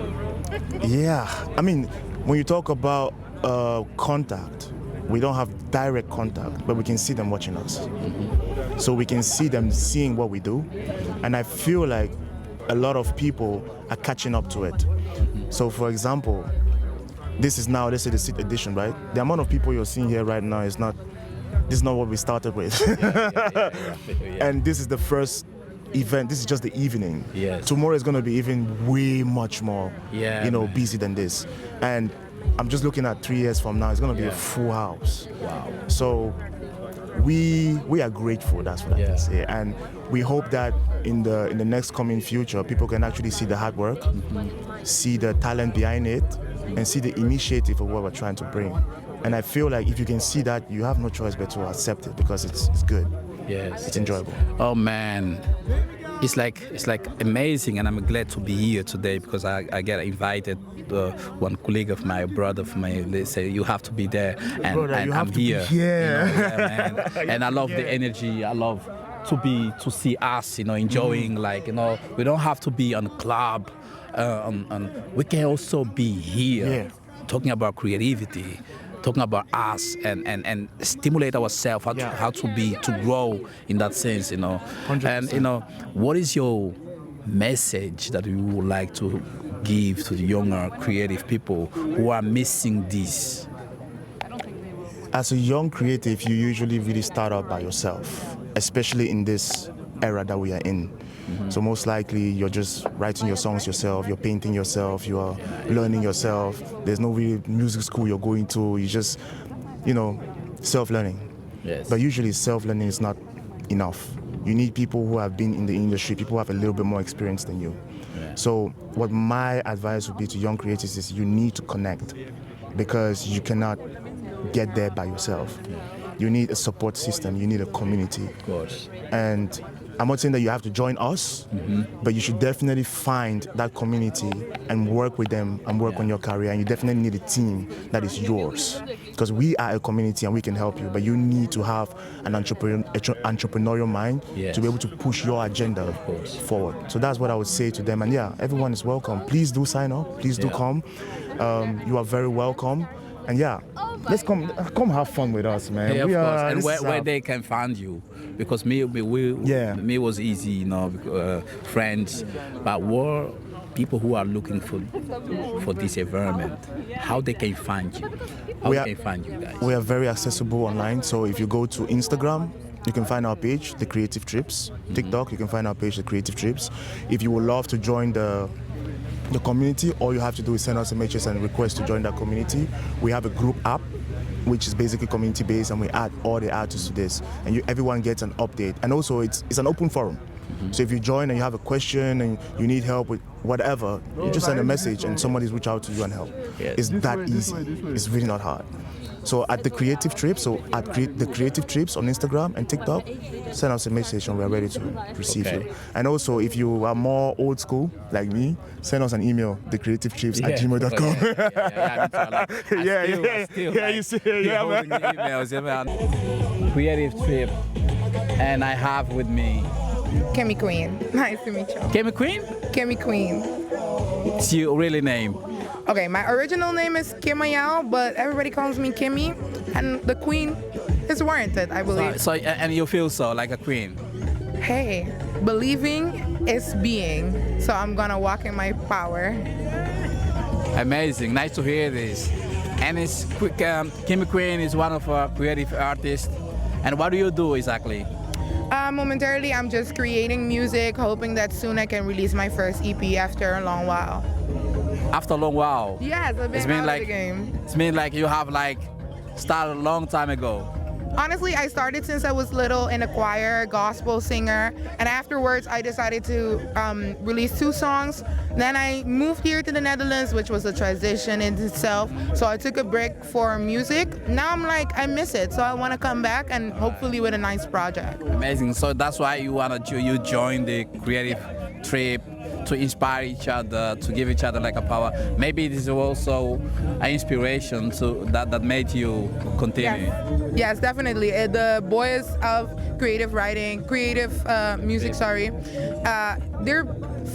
Yeah, I mean, when you talk about contact, we don't have direct contact, but we can see them watching us. So we can see them seeing what we do, and I feel like a lot of people are catching up to it. So for example, this is the 6th edition, right? The amount of people you're seeing here right now is not what we started with. And this is the first event. This is just the evening. Yes. Tomorrow is going to be even way much more, busy than this. And I'm just looking at 3 years from now, it's going to be a full house. Wow. So we are grateful, that's what I can say. And we hope that in the next coming future, people can actually see the hard work, see the talent behind it, and see the initiative of what we're trying to bring. And I feel like if you can see that, you have no choice but to accept it, because it's good. Yes. It's enjoyable. Oh man. It's like amazing, and I'm glad to be here today, because I get invited. One colleague of my brother of mine, they say you have to be there, and, brother, and I'm here. Man. And I love the energy. I love to see us, enjoying. We don't have to be on a club. We can also be here, talking about creativity, talking about us, and stimulate ourselves how to grow in that sense, 100%. And what is your message that you would like to give to the younger creative people who are missing this? As a young creative, you usually really start out by yourself, especially in this era that we are in. So most likely you're just writing your songs yourself, you're painting yourself, you are learning yourself. There's no real music school you're going to. You just, self-learning. Yes. But usually self-learning is not enough. You need people who have been in the industry, people who have a little bit more experience than you. Yeah. So what my advice would be to young creators is you need to connect, because you cannot get there by yourself. Yeah. You need a support system, you need a community. Of course. And I'm not saying that you have to join us, but you should definitely find that community and work with them and work on your career. And you definitely need a team that is yours, because we are a community and we can help you, but you need to have an entrepreneurial mind to be able to push your agenda forward. So that's what I would say to them. And everyone is welcome. Please do sign up. Please do come. You are very welcome. And let's come have fun with us, man. Yeah, of course. And where they can find you, because me was easy, friends, but what people who are looking for this environment, how they can find you, how they can find you guys. We are very accessible online, so if you go to Instagram, you can find our page, The Creative Trips. TikTok, you can find our page, The Creative Trips. If you would love to join the community, all you have to do is send us a message and request to join that community. We have a group app, which is basically community based, and we add all the artists to this, and everyone gets an update. And also it's an open forum. So if you join and you have a question and you need help with whatever, you just send a message and somebody's reach out to you and help. It's that easy. It's really not hard. So at The Creative Trips, The Creative Trips on Instagram and TikTok, send us a message and we're ready to receive you. And also, if you are more old school, like me, send us an email, thecreativechrips@gmail.com. You see, man. creative trip, and I have with me Kimmy Queen. Nice to meet you. Kimmy Queen. Kimmy Queen. It's your really name. Okay, my original name is Kim Ayal, but everybody calls me Kimmy, and the Queen is warranted, I believe. So and you feel so like a queen. Hey, believing is being, so I'm gonna walk in my power. Amazing, nice to hear this. And it's quick. Kimmy Queen is one of our creative artists. And what do you do exactly? Momentarily, I'm just creating music, hoping that soon I can release my first EP after a long while. After a long while. Yes, I've been out of the game. It's mean like you have like started a long time ago. Honestly, I started since I was little in a choir, gospel singer, and afterwards I decided to release 2 songs. Then I moved here to the Netherlands, which was a transition in itself. So I took a break for music. Now I'm like, I miss it, so I want to come back and hopefully with a nice project. Amazing. So that's why you join the creative trip to inspire each other, to give each other like a power. Maybe this is also an inspiration to that made you continue. Yes, definitely. The boys of creative writing, creative music, they're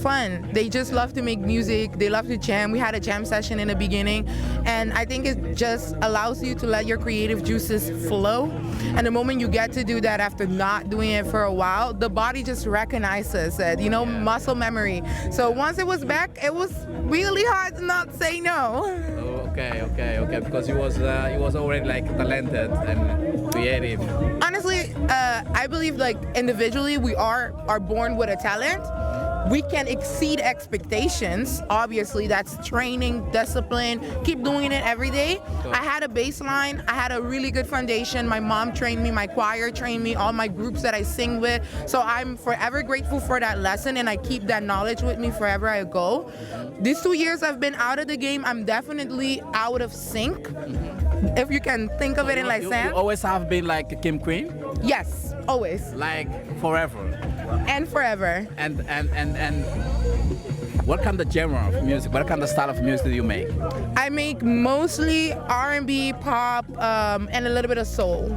fun. They just love to make music. They love to jam. We had a jam session in the beginning, and I think it just allows you to let your creative juices flow. And the moment you get to do that after not doing it for a while, the body just recognizes it, muscle memory. So once it was back, it was really hard to not say no. Okay, because you was already like talented and creative. Honestly, I believe like individually we are born with a talent. We can exceed expectations. Obviously, that's training, discipline, keep doing it every day. I had a baseline, I had a really good foundation. My mom trained me, my choir trained me, all my groups that I sing with. So I'm forever grateful for that lesson, and I keep that knowledge with me wherever I go. These 2 years I've been out of the game, I'm definitely out of sync. If you can think of it in like sense. You always have been like a Kim Queen? Yes, always. Like forever. And forever. And what kind of genre of music, what kind of style of music do you make? I make mostly R&B, pop, and a little bit of soul.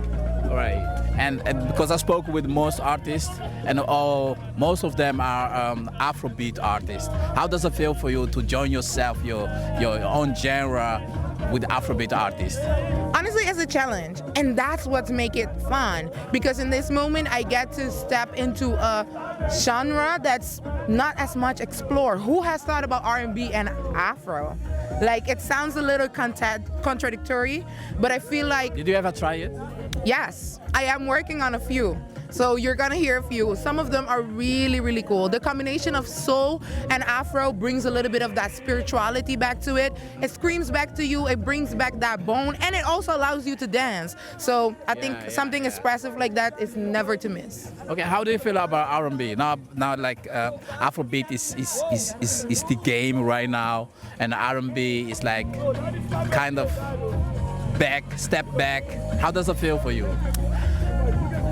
All right. And because I spoke with most artists, and most of them are Afrobeat artists. How does it feel for you to join yourself, your own genre, with Afrobeat artists? Honestly, it's a challenge, and that's what makes it fun, because in this moment I get to step into a genre that's not as much explored. Who has thought about R&B and Afro? Like, it sounds a little contradictory, but I feel like... Did you ever try it? Yes, I am working on a few. So you're gonna hear a few. Some of them are really, really cool. The combination of soul and Afro brings a little bit of that spirituality back to it. It screams back to you, it brings back that bone, and it also allows you to dance. So I think something expressive like that is never to miss. Okay, how do you feel about R&B? Now like Afrobeat is the game right now, and R&B is like kind of step back. How does it feel for you?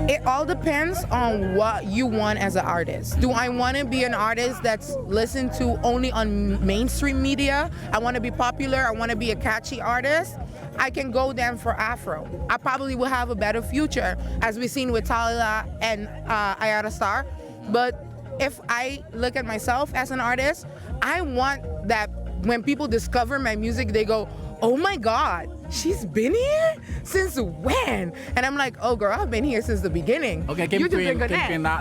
It all depends on what you want as an artist. Do I want to be an artist that's listened to only on mainstream media? I want to be popular, I want to be a catchy artist. I can go then for Afro. I probably will have a better future, as we've seen with Talia and Ayara Star. But if I look at myself as an artist, I want that when people discover my music, they go, oh my God, she's been here? Since when? And I'm like, oh girl, I've been here since the beginning. Okay, Kim Queen, now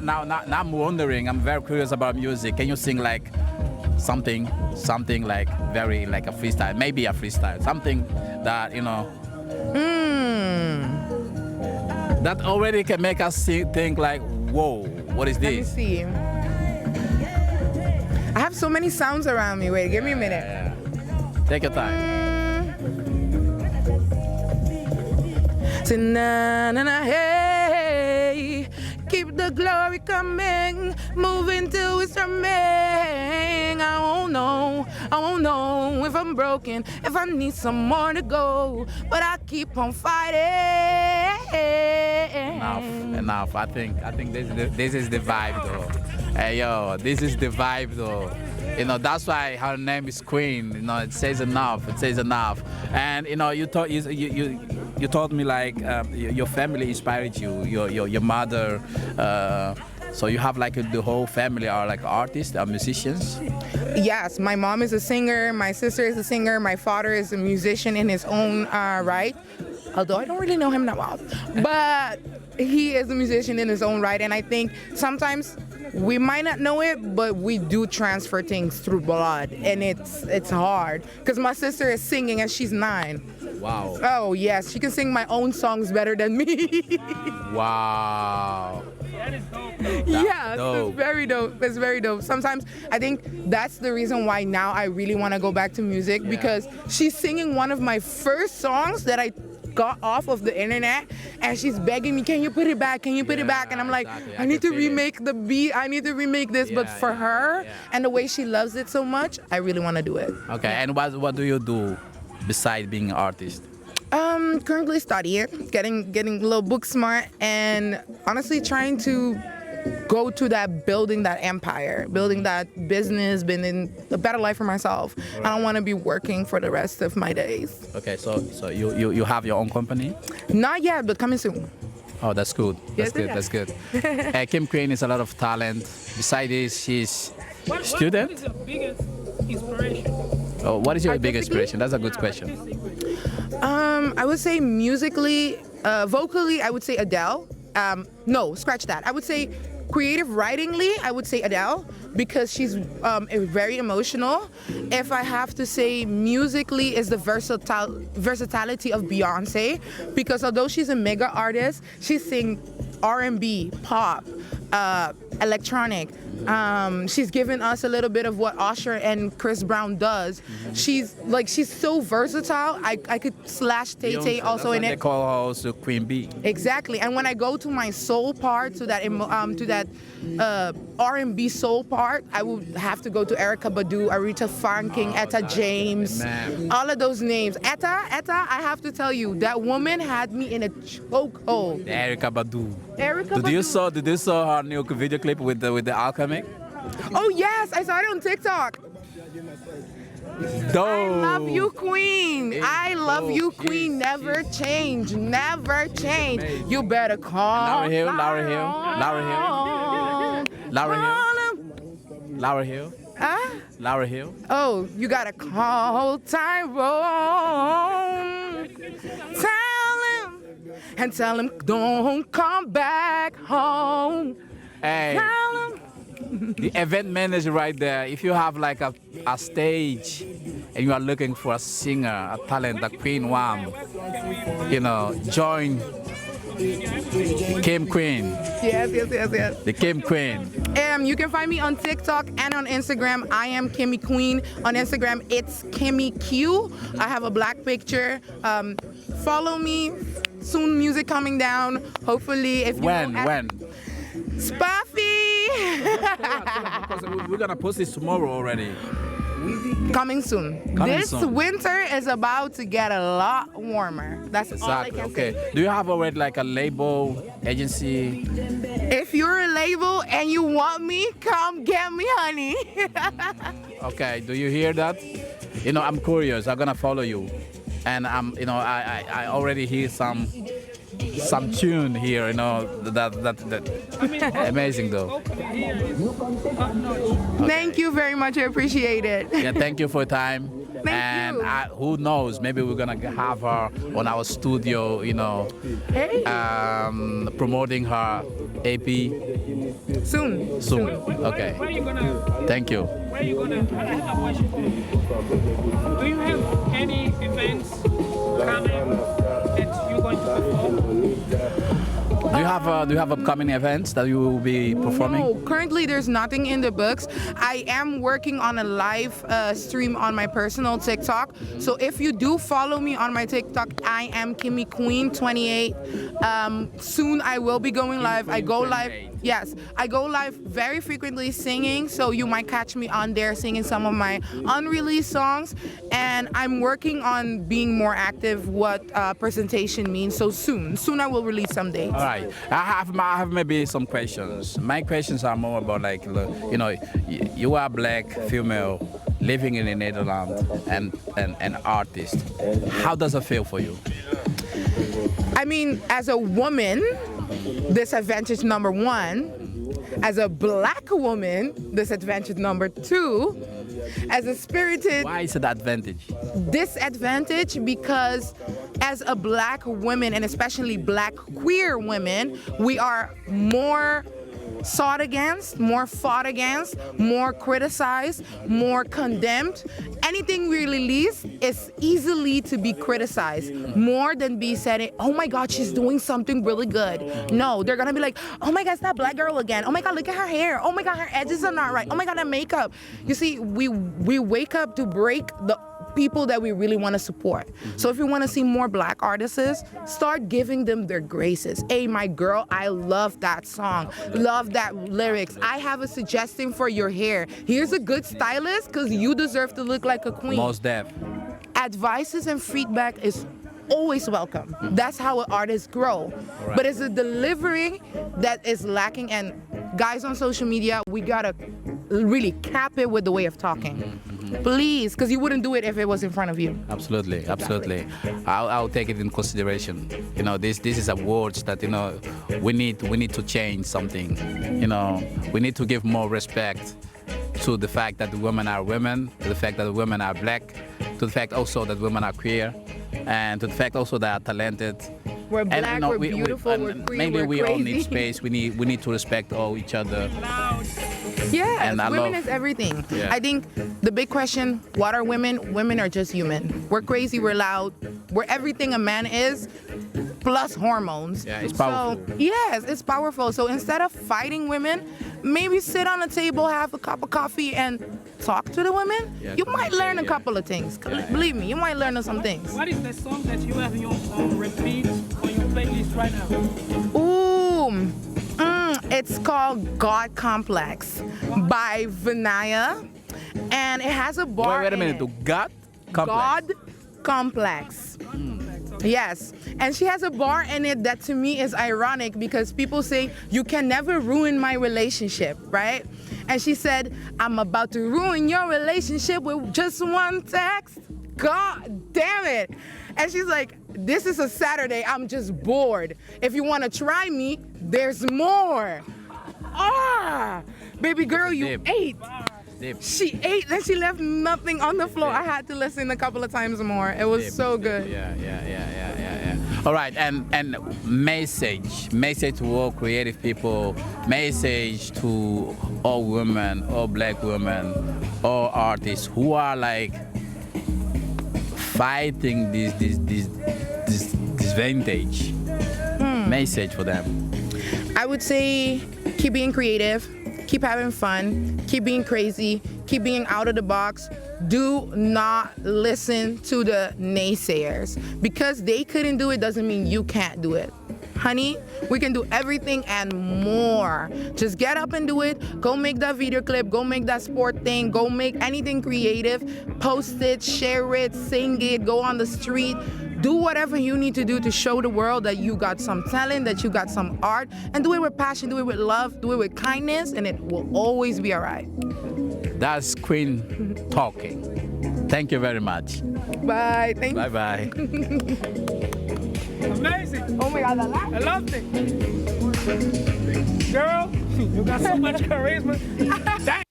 I'm wondering, I'm very curious about music. Can you sing like something like very like a freestyle, maybe a freestyle, something that, that already can make us think like, whoa, what is this? Let me see. I have so many sounds around me. Wait, give me a minute. Yeah. Take your time. Say na na na hey, keep the glory coming, moving till it's remain. I won't know if I'm broken, if I need some more to go, but I keep on fighting. Enough. I think this is the vibe though. Hey yo, this is the vibe though. You know, that's why her name is Queen. You know, it says enough. It says enough. And you know, you told me like your family inspired you. Your mother. So you have like the whole family are like artists, are musicians? Yes, my mom is a singer, my sister is a singer, my father is a musician in his own right. Although I don't really know him that well, but he is a musician in his own right. And I think sometimes we might not know it, but we do transfer things through blood, and it's hard. Because my sister is singing and she's 9. Wow. Oh yes, she can sing my own songs better than me. Wow. Yes, dope. it's very dope. It's very dope. Sometimes I think that's the reason why now I really want to go back to music, because she's singing one of my first songs that I got off of the internet, and she's begging me, can you put it back? Can you put it back? And I'm like, exactly. I need to remake the beat. I need to remake this. But for her and the way she loves it so much, I really want to do it. Okay, and what do you do besides being an artist? Currently studying, getting a little book smart, and honestly trying to go to that, building that empire, building that business, building a better life for myself. I don't want to be working for the rest of my days. Okay, so you have your own company? Not yet, but coming soon. Oh, that's good. That's Yes, good. yes. That's good. Kim Queen is a lot of talent. Besides this, she's student. What is your biggest inspiration? Oh, what is your biggest Artistically? inspiration? That's a good question. I would say musically, vocally, I would say Adele. No, scratch that. I would say creative writingly, I would say Adele, because she's very emotional. If I have to say musically, is the versatility of Beyonce, because although she's a mega artist, she sings R&B, pop, electronic. She's given us a little bit of what Usher and Chris Brown does. She's so versatile. I could slash Tay Tay also in They it. call her also Queen Bee. Exactly. And when I go to my soul part, to that R&B soul part, I would have to go to Erykah Badu, Aretha Franklin, Etta James, all of those names. Etta, I have to tell you, that woman had me in a chokehold. Erykah Badu. Erykah Did you saw her new video clip with the alchemy? Oh yes, I saw it on TikTok. Dope. I love you, Queen. I love you, dope. Queen. Never change. Never change. Amazing. You better call. Laura Hill. Laura Hill. Oh, you gotta call Tyrone. Tell him don't come back home. Hey. Tell him. The event manager right there. If you have like a stage and you are looking for a singer, a talent, a Queen Wham, you know, join Kim Queen. Yes. The Kim Queen. You can find me on TikTok and on Instagram. I am Kimmy Queen. On Instagram, it's Kimmy Q. I have a black picture. Follow me. Soon music coming down. Hopefully, if you When? Spuffy. Because we're gonna post this tomorrow already. Coming soon. This winter is about to get a lot warmer. That's all I Exactly. can Okay. say. Do you have already like a label agency? If you're a label and you want me, come get me, honey. Okay. Do you hear that? You know, I'm curious. I'm gonna follow you, and I already hear some tune here. You know that amazing though. Thank you very much. I appreciate it. Yeah, thank you for your time. Thank you. Who knows? Maybe we're gonna have her on our studio. You know, Hey. promoting her AP Soon. Okay. Where are you gonna? Thank you. Where are you gonna? I have a question. Do you have any events coming that you're going to perform? Do you have upcoming events that you will be performing? No, currently there's nothing in the books. I am working on a live stream on my personal TikTok. So if you do follow me on my TikTok, I am Kimmy Queen 28. Soon I will be going live. I go live. Yes, I go live very frequently singing, so you might catch me on there singing some of my unreleased songs. And I'm working on being more active, what presentation means. So soon I will release some dates. All right. I have maybe some questions. My questions are more about like, you know, you are black female living in the Netherlands and an artist. How does it feel for you? I mean, as a woman, disadvantage number one. As a black woman, disadvantage number two. As a spirited... Why is it advantage? Disadvantage because as a black woman, and especially black queer women, we are more sought against, more fought against, more criticized, more condemned. Anything we release is easily to be criticized, more than be said, oh my God, she's doing something really good. No, they're gonna be like, oh my God, it's that black girl again. Oh my God, look at her hair. Oh my God, her edges are not right. Oh my God, that makeup. You see, we wake up to break the people that we really want to support. So if you want to see more black artists, start giving them their graces. Hey, my girl, I love that song. Love that lyrics. I have a suggestion for your hair. Here's a good stylist because you deserve to look like a queen. Most def. Advices and feedback is always welcome. That's how an artist grow. Right. But it's the delivery that is lacking, and guys on social media, we gotta really cap it with the way of talking. Please, because you wouldn't do it if it was in front of you. Absolutely, absolutely. I'll take it in consideration. You know, this is a word that, you know, we need to change something. You know, we need to give more respect to the fact that the women are women, to the fact that the women are black, to the fact also that women are queer, and to the fact also that are talented. We're black, and, you know, we're beautiful, we're queer, maybe we're we crazy. all need space. We need to respect all each other. Yes, and women is everything. Yeah. I think the big question, what are women? Women are just human. We're crazy, we're loud, we're everything a man is, plus hormones. Yeah, it's powerful. So, yes, it's powerful. So instead of fighting women, maybe sit on a table, have a cup of coffee, and talk to the women. Yeah, you might learn a couple of things. Believe me, you might learn some things. What is the song that you have on repeat on your playlist right now? Ooh, it's called God Complex by Vinaya, and it has a bar. Wait a minute, to God Complex. God Complex. Yes, and she has a bar in it that to me is ironic because people say you can never ruin my relationship, right? And she said, I'm about to ruin your relationship with just one text. God damn it. And she's like, this is a Saturday, I'm just bored. If you want to try me, there's more. Ah, baby girl, you ate. She ate, then she left nothing on the floor. I had to listen a couple of times more. It was so good. Yeah. All right, and message to all creative people, message to all women, all black women, all artists who are like fighting this vintage. Message for them. I would say keep being creative, keep having fun, keep being crazy, keep being out of the box. Do not listen to the naysayers. Because they couldn't do it doesn't mean you can't do it. Honey, we can do everything and more. Just get up and do it. Go make that video clip, go make that sport thing, go make anything creative. Post it, share it, sing it, go on the street. Do whatever you need to do to show the world that you got some talent, that you got some art, and do it with passion, do it with love, do it with kindness, and it will always be all right. That's Queen talking. Thank you very much. Bye. Thank you. Bye. Amazing. Oh my God, I loved it. Girl, you got so much charisma.